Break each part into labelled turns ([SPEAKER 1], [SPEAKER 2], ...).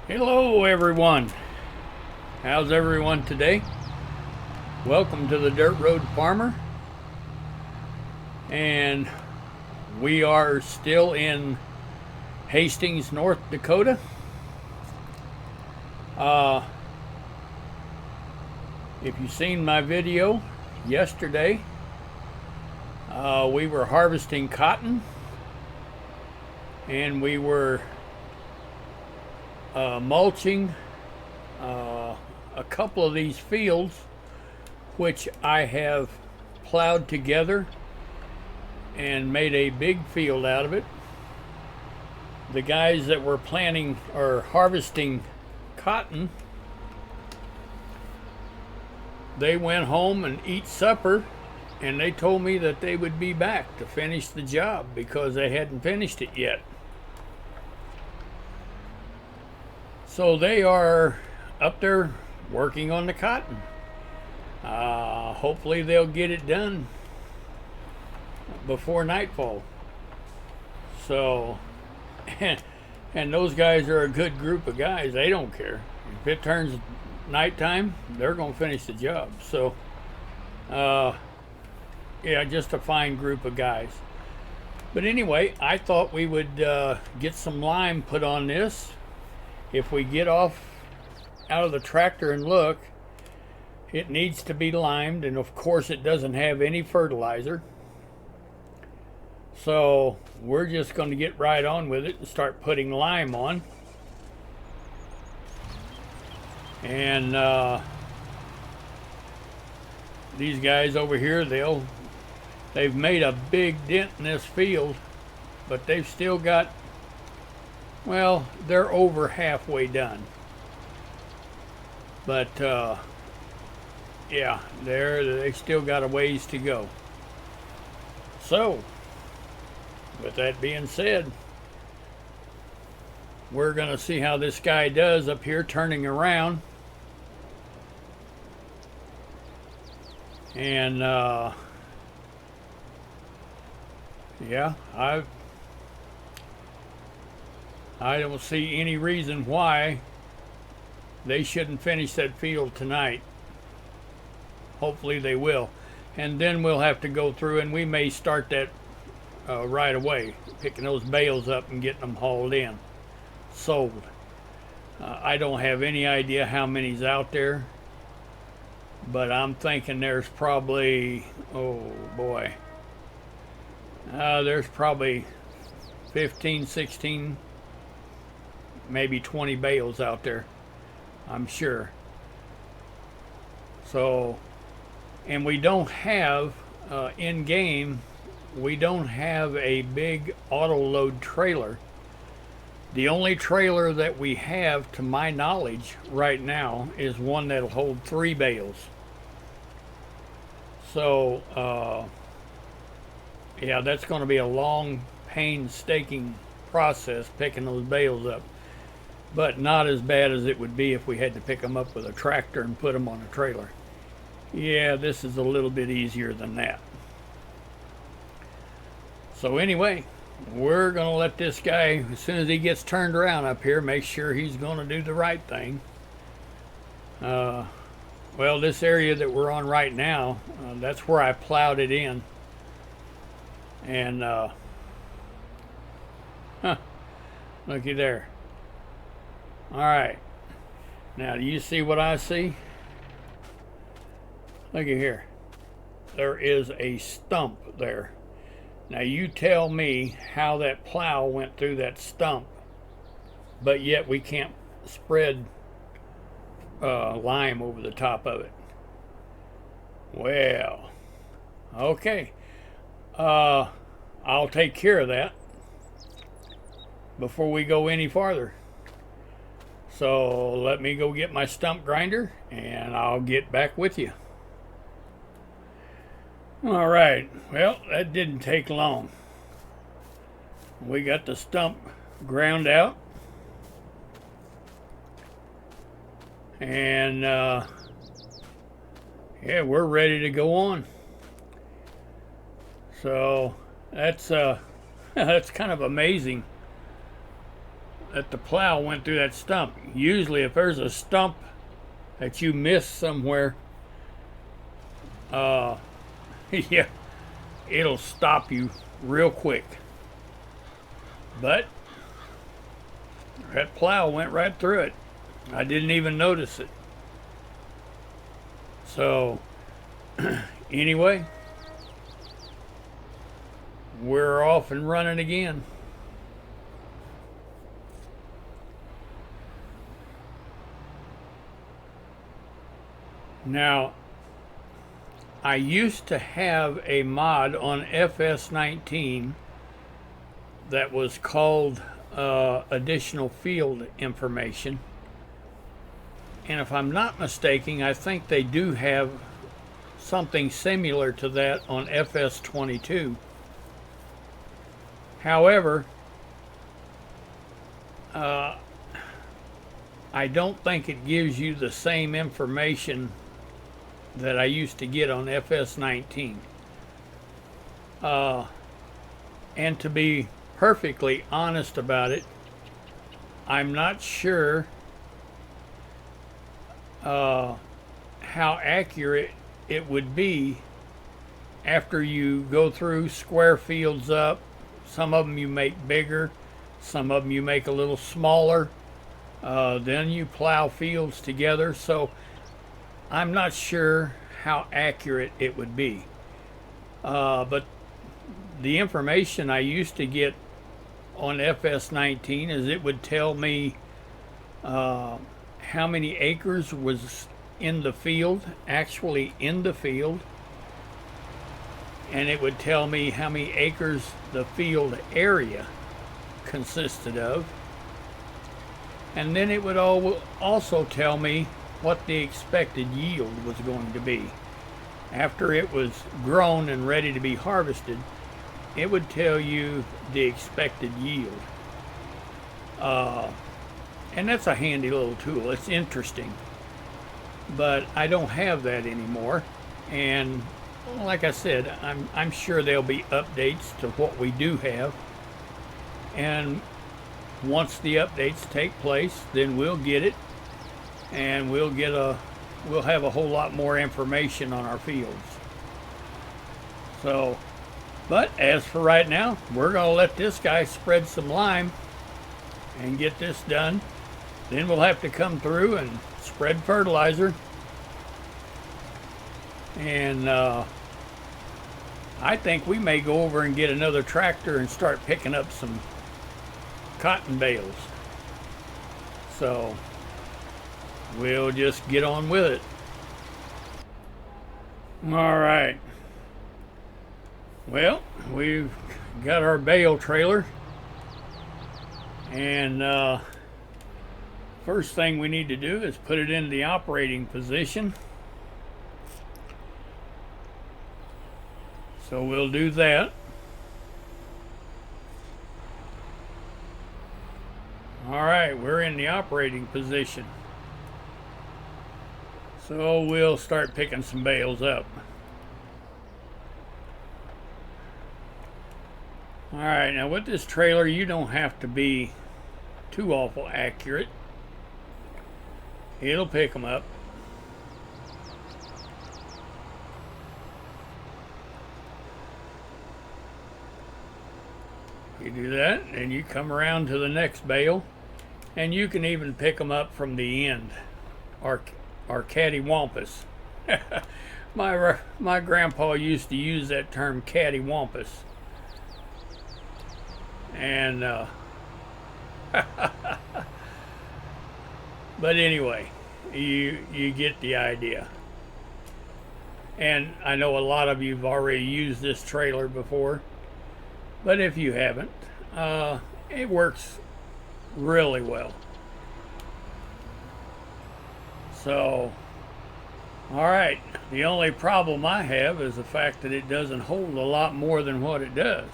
[SPEAKER 1] Hello everyone. How's everyone today? Welcome to the Dirt Road Farmer. And we are still in Hastings, North Dakota. If you've seen my video yesterday, we were harvesting cotton and we were mulching a couple of these fields, which I have plowed together and made a big field out of it. The guys that were planting or harvesting cotton, they went home and eat supper, and they told me that they would be back to finish the job because they hadn't finished it yet. So they are up there working on the cotton. Hopefully they'll get it done before nightfall. So, and those guys are a good group of guys. They don't care. If it turns nighttime, they're going to finish the job. So, yeah, just a fine group of guys. But anyway, I thought we would get some lime put on this. If we get off out of the tractor and look, it needs to be limed, and of course it doesn't have any fertilizer. So we're just going to get right on with it and start putting lime on. And these guys over here, they've made a big dent in this field, but they've still got, well, they're over halfway done. But yeah, they still got a ways to go. So, with that being said, we're going to see how this guy does up here turning around. And yeah, I don't see any reason why they shouldn't finish that field tonight. Hopefully they will. And then we'll have to go through, and we may start that right away, picking those bales up and getting them hauled in, sold. I don't have any idea how many's out there, but I'm thinking there's probably, oh boy, there's probably 15, 16, maybe 20 bales out there, I'm sure. So, and we don't have in game, we don't have a big auto load trailer. The only trailer that we have, to my knowledge right now, is one that'll hold 3 bales. So yeah, that's going to be a long, painstaking process picking those bales up, but not as bad as it would be if we had to pick them up with a tractor and put them on a trailer. Yeah, this is a little bit easier than that. So anyway, we're going to let this guy, as soon as he gets turned around up here, make sure he's going to do the right thing. Well, this area that we're on right now, that's where I plowed it in. And looky there. All right, now do you see what I see? Look at here. There is a stump there. Now you tell me how that plow went through that stump, but yet we can't spread lime over the top of it. Well, okay. I'll take care of that before we go any farther. So let me go get my stump grinder and I'll get back with you. All right, well, that didn't take long. We got the stump ground out. And yeah, we're ready to go on. So that's that's kind of amazing that the plow went through that stump. Usually if there's a stump that you miss somewhere, yeah, it'll stop you real quick. But that plow went right through it. I didn't even notice it. So anyway, we're off and running again. Now, I used to have a mod on FS19 that was called additional field information. And if I'm not mistaken, I think they do have something similar to that on FS22. However, I don't think it gives you the same information that I used to get on FS19. And to be perfectly honest about it, I'm not sure how accurate it would be after you go through square fields up. Some of them you make bigger, some of them you make a little smaller, then you plow fields together. So I'm not sure how accurate it would be, but the information I used to get on FS19 is it would tell me how many acres was in the field, actually in the field, and it would tell me how many acres the field area consisted of, and then it would also tell me what the expected yield was going to be. After it was grown and ready to be harvested, it would tell you the expected yield. And that's a handy little tool. It's interesting. But I don't have that anymore. And like I said, I'm sure there'll be updates to what we do have. And once the updates take place, then we'll get it. And we'll have a whole lot more information on our fields. So, but as for right now, we're going to let this guy spread some lime and get this done. Then we'll have to come through and spread fertilizer. And I think we may go over and get another tractor and start picking up some cotton bales. So we'll just get on with it. All right. Well, we've got our bale trailer, and first thing we need to do is put it in the operating position. So we'll do that. All right, we're in the operating position. So we'll start picking some bales up. All right, now with this trailer, you don't have to be too awful accurate. It'll pick them up. You do that, and you come around to the next bale, and you can even pick them up from the end, or cattywampus. My grandpa used to use that term, cattywampus. And but anyway, you get the idea. And I know a lot of you've already used this trailer before, but if you haven't, it works really well. So, all right, the only problem I have is the fact that it doesn't hold a lot more than what it does.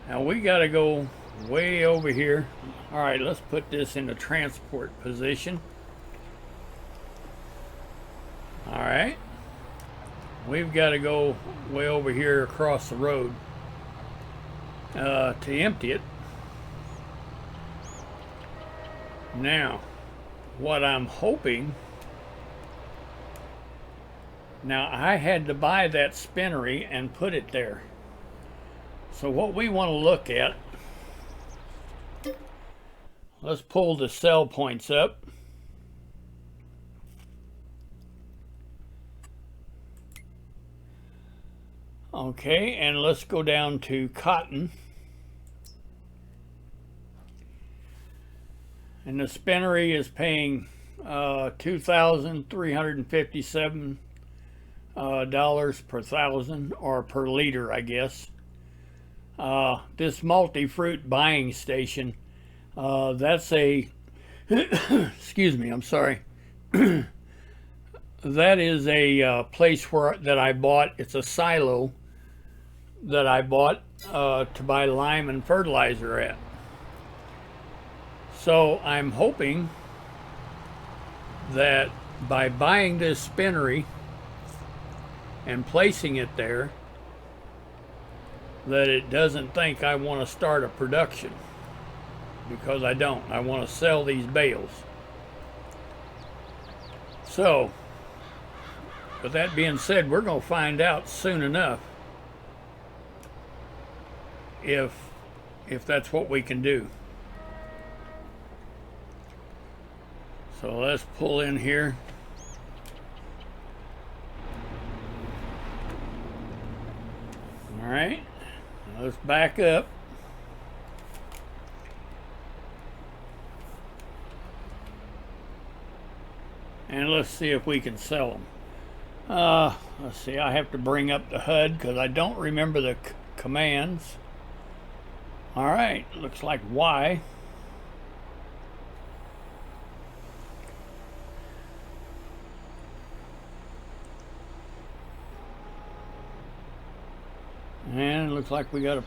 [SPEAKER 1] Now we got to go way over here. All right, let's put this in the transport position. All right, we've got to go way over here across the road to empty it. Now, what I'm hoping, now I had to buy that spinnery and put it there. So what we want to look at, let's pull the cell points up. Okay, and let's go down to cotton. And the spinnery is paying $2,357 per thousand, or per liter, I guess. This multi-fruit buying station, that's a, excuse me, I'm sorry. That is a place that I bought. It's a silo that I bought to buy lime and fertilizer at. So I'm hoping that by buying this spinnery and placing it there, that it doesn't think I want to start a production, because I don't. I want to sell these bales. So, with that being said, we're going to find out soon enough if that's what we can do. So let's pull in here. All right, now let's back up. And let's see if we can sell them. Let's see, I have to bring up the HUD because I don't remember the commands. All right, looks like Y. And it looks like we got a...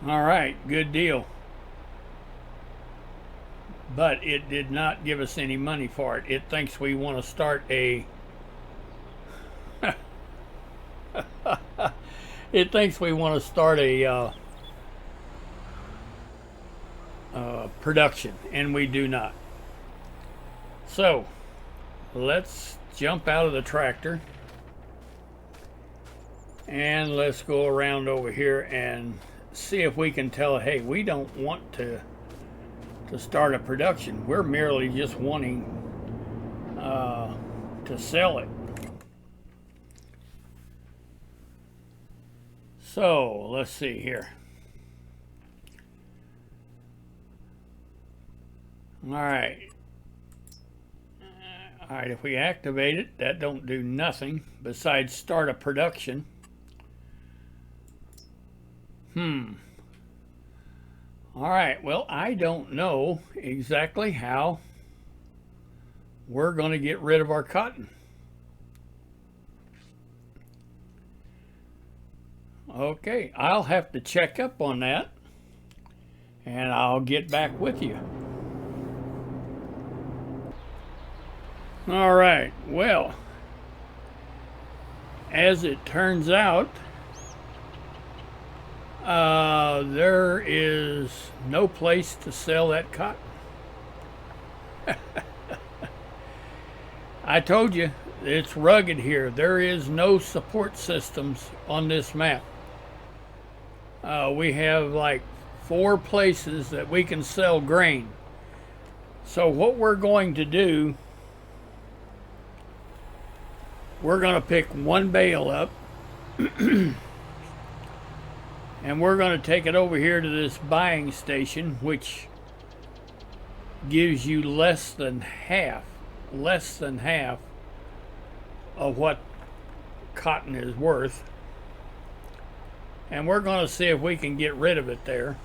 [SPEAKER 1] All right, good deal. But it did not give us any money for it. It thinks we want to start a... It thinks we want to start a production, and we do not. So, let's jump out of the tractor and let's go around over here and see if we can tell, hey, we don't want to start a production. We're merely just wanting to sell it. So, let's see here. All right. All right, if we activate it, that don't do nothing besides start a production. All right, well, I don't know exactly how we're going to get rid of our cotton. Okay, I'll have to check up on that, and I'll get back with you. All right, well, as it turns out, there is no place to sell that cotton. I told you, it's rugged here. There is no support systems on this map. We have like 4 places that we can sell grain. So what we're going to do, we're going to pick one bale up and we're going to take it over here to this buying station, which gives you less than half of what cotton is worth. And we're going to see if we can get rid of it there.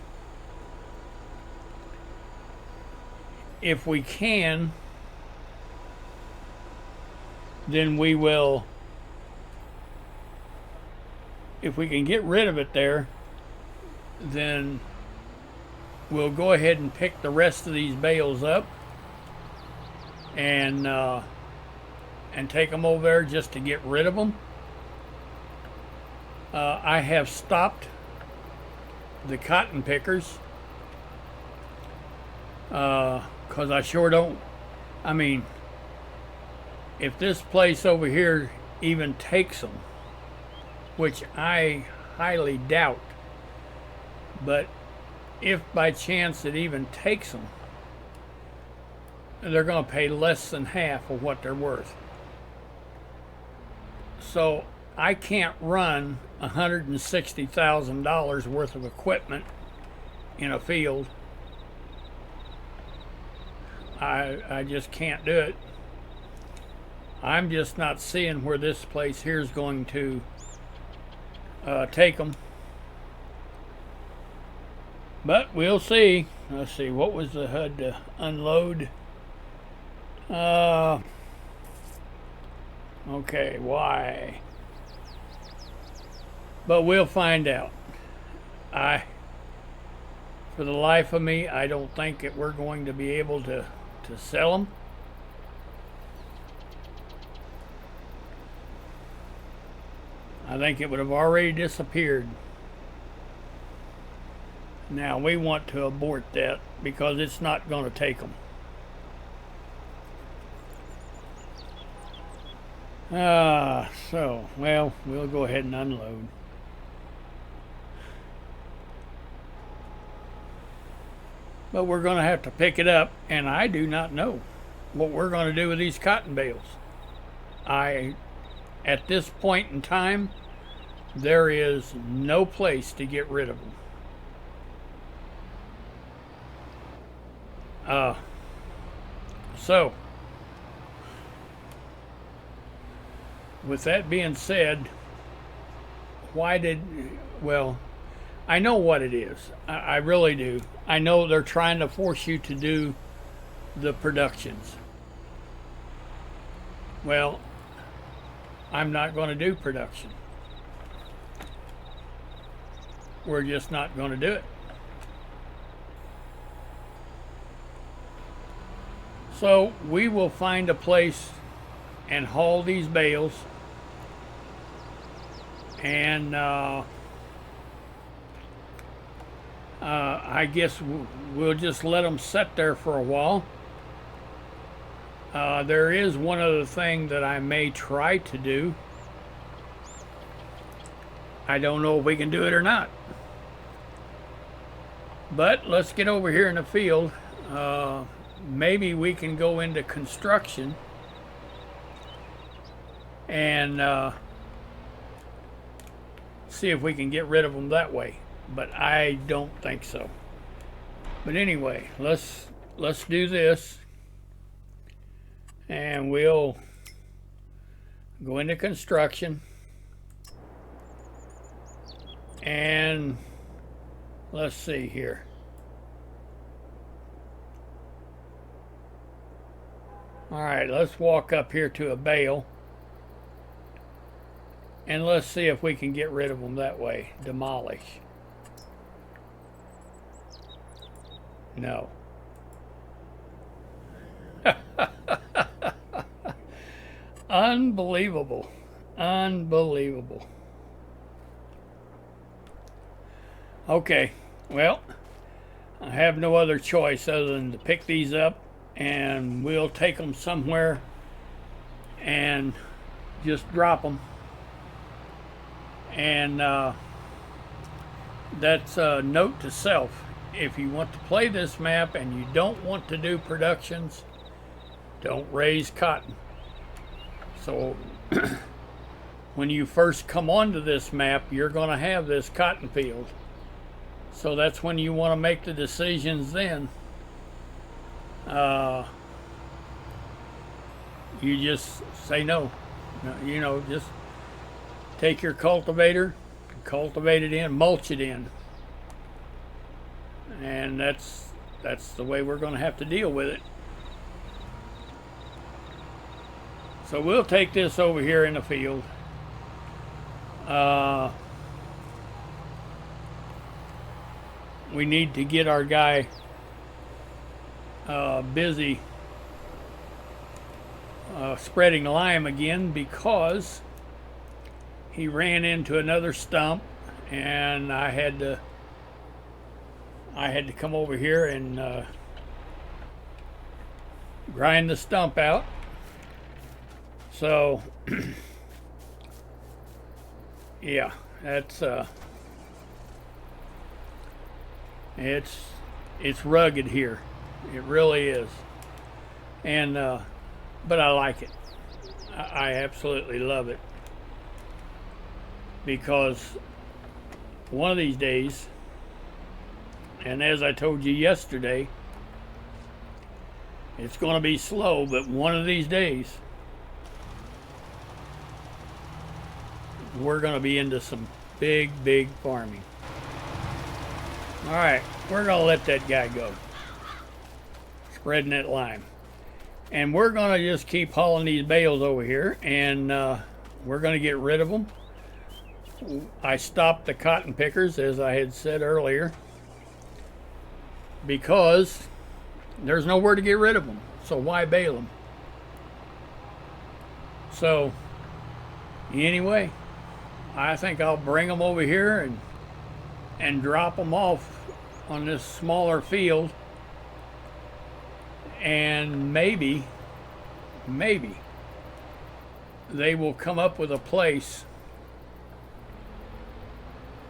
[SPEAKER 1] If we can, then we will, if we can get rid of it there, then we'll go ahead and pick the rest of these bales up and take them over there just to get rid of them. I have stopped the cotton pickers because I sure don't. I mean, if this place over here even takes them, which I highly doubt, but if by chance it even takes them, they're going to pay less than half of what they're worth. So I can't run $160,000 worth of equipment in a field. I just can't do it. I'm just not seeing where this place here is going to take them. But we'll see. Let's see, what was the HUD to unload? Okay, why? But we'll find out. For the life of me, I don't think that we're going to be able to sell them. I think it would have already disappeared. Now we want to abort that because it's not going to take them. So, well, we'll go ahead and unload. But we're going to have to pick it up, and I do not know what we're going to do with these cotton bales. At this point in time, there is no place to get rid of them. So, with that being said, well, I know what it is. I really do. I know they're trying to force you to do the productions. Well, I'm not going to do production. We're just not going to do it. So we will find a place and haul these bales, and I guess we'll just let them sit there for a while. There is one other thing that I may try to do. I don't know if we can do it or not. But let's get over here in the field. Maybe we can go into construction and see if we can get rid of them that way. But I don't think so. But anyway, let's do this, and we'll go into construction, and let's see here. All right, let's walk up here to a bale, and let's see if we can get rid of them that way. Demolish. No. Unbelievable. Unbelievable. Okay, well, I have no other choice other than to pick these up, and we'll take them somewhere and just drop them. And that's a note to self. If you want to play this map and you don't want to do productions, don't raise cotton. So when you first come onto this map, you're going to have this cotton field. So that's when you want to make the decisions then. You just say no. You know, just take your cultivator, cultivate it in, mulch it in. And that's the way we're going to have to deal with it. So we'll take this over here in the field. We need to get our guy busy spreading lime again, because he ran into another stump, and I had to come over here and grind the stump out. So yeah, that's it's rugged here. It really is. And but I like it. I absolutely love it, because one of these days, and as I told you yesterday, it's going to be slow, but one of these days we're going to be into some big farming. All right, we're going to let that guy go, spreading that lime. And we're going to just keep hauling these bales over here, and we're going to get rid of them. I stopped the cotton pickers, as I had said earlier, because there's nowhere to get rid of them. So why bale them? So anyway, I think I'll bring them over here and drop them off on this smaller field. And maybe they will come up with a place.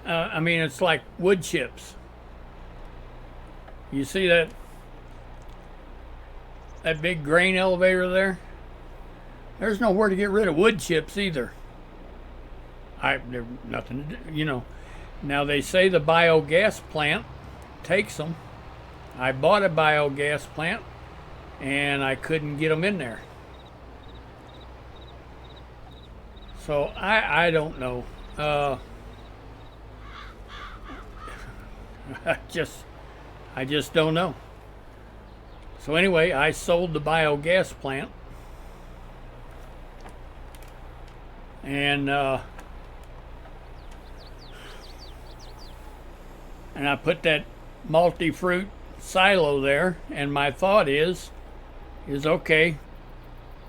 [SPEAKER 1] I mean, it's like wood chips. You see that big grain elevator there? There's nowhere to get rid of wood chips either. There's nothing to do, you know. Now they say the biogas plant takes them. I bought a biogas plant, and I couldn't get them in there. So I don't know. I just don't know. So anyway, I sold the biogas plant, and I put that multi-fruit silo there, and my thought is okay,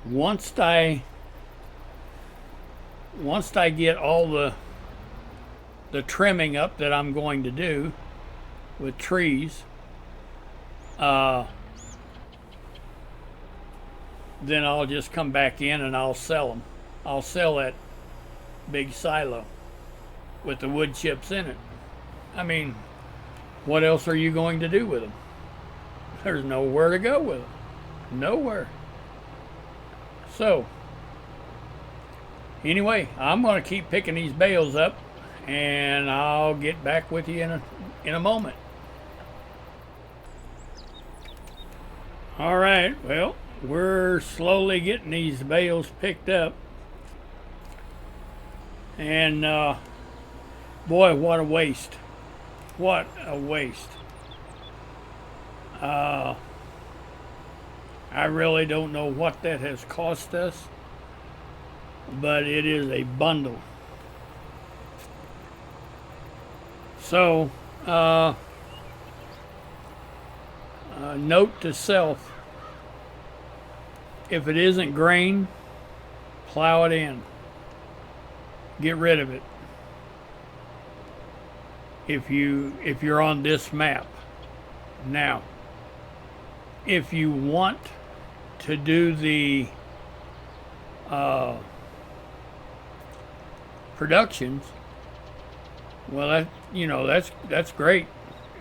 [SPEAKER 1] once I get all the trimming up that I'm going to do with trees, then I'll just come back in and I'll sell them. I'll sell that big silo with the wood chips in it. I mean, what else are you going to do with them? There's nowhere to go with them. Nowhere. So anyway, I'm going to keep picking these bales up, and I'll get back with you in a moment. All right, well, we're slowly getting these bales picked up, and boy, what a waste. What a waste. I really don't know what that has cost us, but it is a bundle. So, note to self, if it isn't grain, plow it in. Get rid of it. If you're on this map. Now, if you want to do the productions, well, that's great,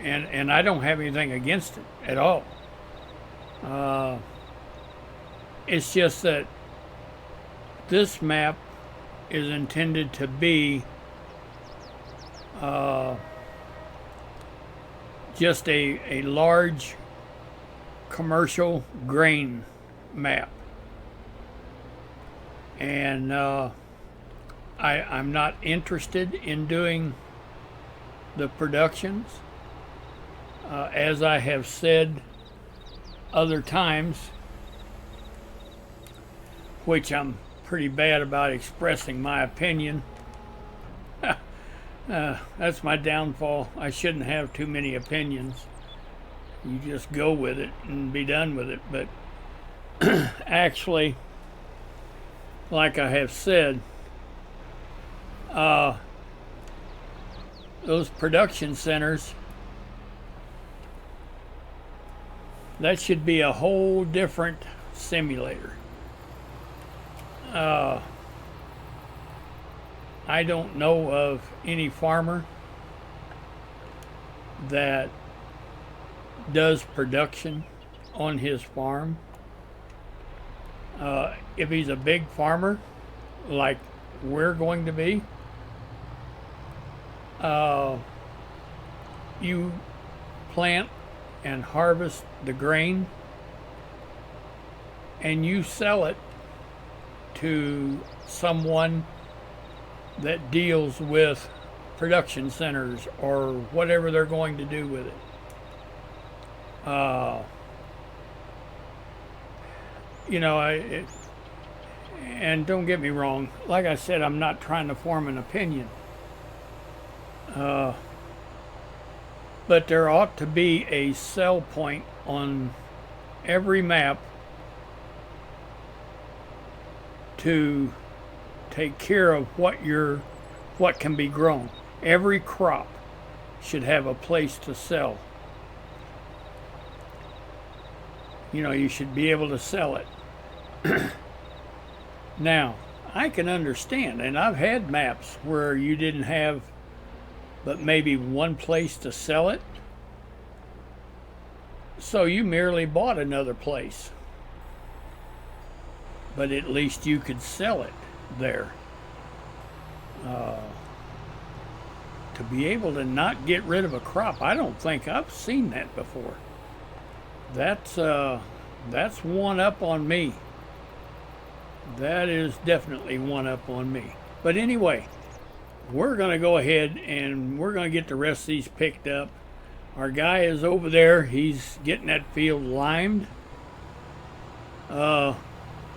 [SPEAKER 1] and I don't have anything against it at all. It's just that this map is intended to be just a large commercial grain map, and I'm not interested in doing the productions. As I have said other times, which I'm pretty bad about expressing my opinion. That's my downfall. I shouldn't have too many opinions. You just go with it and be done with it. But actually, like I have said, those production centers, that should be a whole different simulator. I don't know of any farmer that does production on his farm. If he's a big farmer, like we're going to be, you plant and harvest the grain and you sell it to someone that deals with production centers or whatever they're going to do with it. You know, and don't get me wrong, like I said, I'm not trying to form an opinion. But there ought to be a sell point on every map to take care of what can be grown. Every crop should have a place to sell. You know, you should be able to sell it. Now, I can understand, and I've had maps where you didn't have but maybe one place to sell it, so you merely bought another place, but at least you could sell it there. To be able to not get rid of a crop, I don't think I've seen that before. That's one up on me. That is definitely one up on me. But anyway, we're going to go ahead and we're going to get the rest of these picked up. Our guy is over there. He's getting that field limed.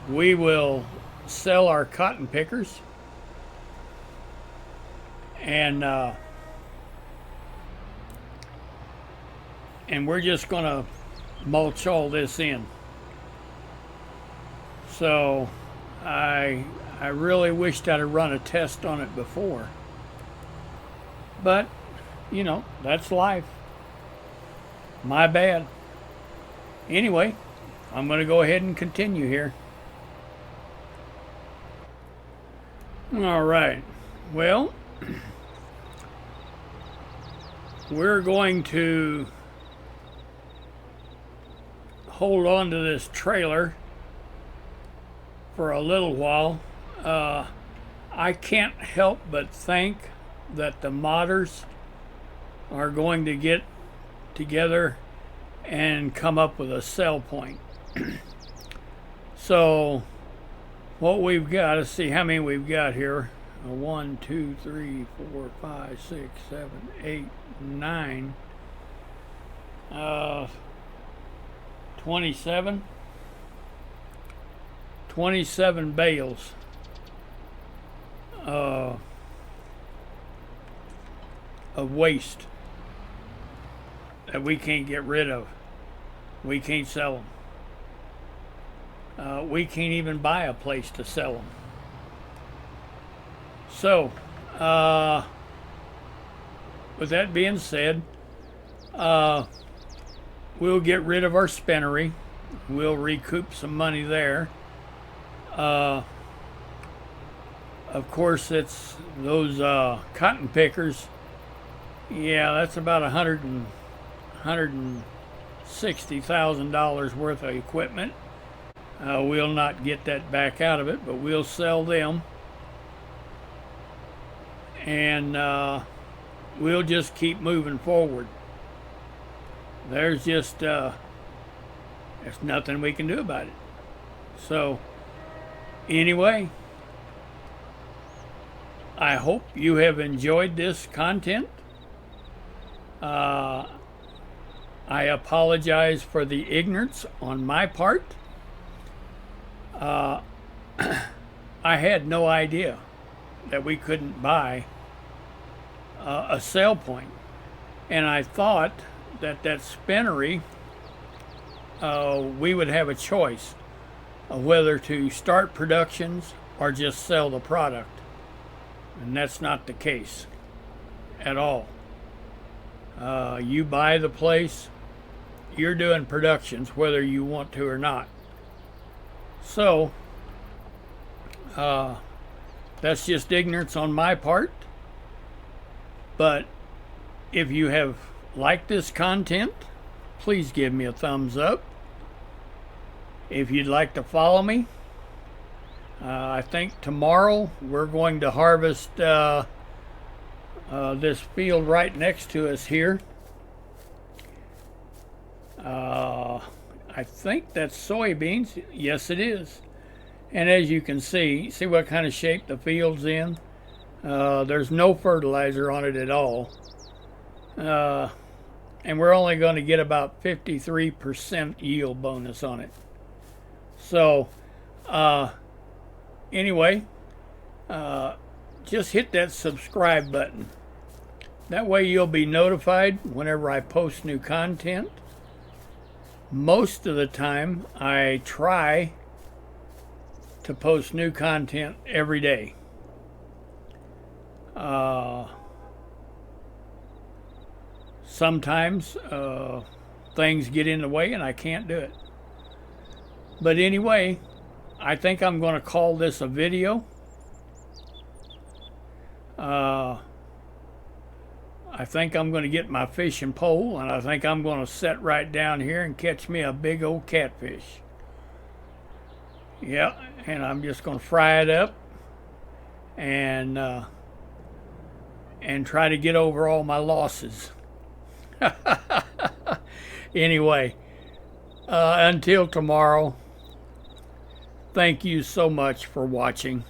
[SPEAKER 1] We will sell our cotton pickers. And we're just going to mulch all this in. So I really wished I'd have run a test on it before. But, you know, that's life. My bad. Anyway, I'm going to go ahead and continue here. All right. Well, we're going to hold on to this trailer for a little while. I can't help but think that the modders are going to get together and come up with a sell point. So what we've got, let's see how many we've got here. 1, 2, 3, 4, 5, 6, 7, 8, 9, 27 bales of waste that we can't get rid of. We can't sell them. We can't even buy a place to sell them. So, with that being said, we'll get rid of our spinnery. We'll recoup some money there. Of course, it's those cotton pickers. Yeah, that's about $160,000 worth of equipment. We'll not get that back out of it, but we'll sell them. And we'll just keep moving forward. There's just there's nothing we can do about it. So anyway, I hope you have enjoyed this content. I apologize for the ignorance on my part. I had no idea that we couldn't buy a sale point, and I thought that spinnery, we would have a choice of whether to start productions or just sell the product. And that's not the case at all. You buy the place, you're doing productions whether you want to or not. So, that's just ignorance on my part. But if you have liked this content, please give me a thumbs up. If you'd like to follow me, I think tomorrow we're going to harvest this field right next to us here. I think that's soybeans. Yes, it is. And as you can see what kind of shape the field's in. There's no fertilizer on it at all. And we're only going to get about 53% yield bonus on it. So, anyway, just hit that subscribe button. That way you'll be notified whenever I post new content. Most of the time, I try to post new content every day. Sometimes things get in the way and I can't do it. But anyway, I think I'm going to call this a video. I think I'm going to get my fishing pole, and I think I'm going to set right down here and catch me a big old catfish. Yeah, and I'm just going to fry it up and try to get over all my losses. Anyway, until tomorrow, thank you so much for watching.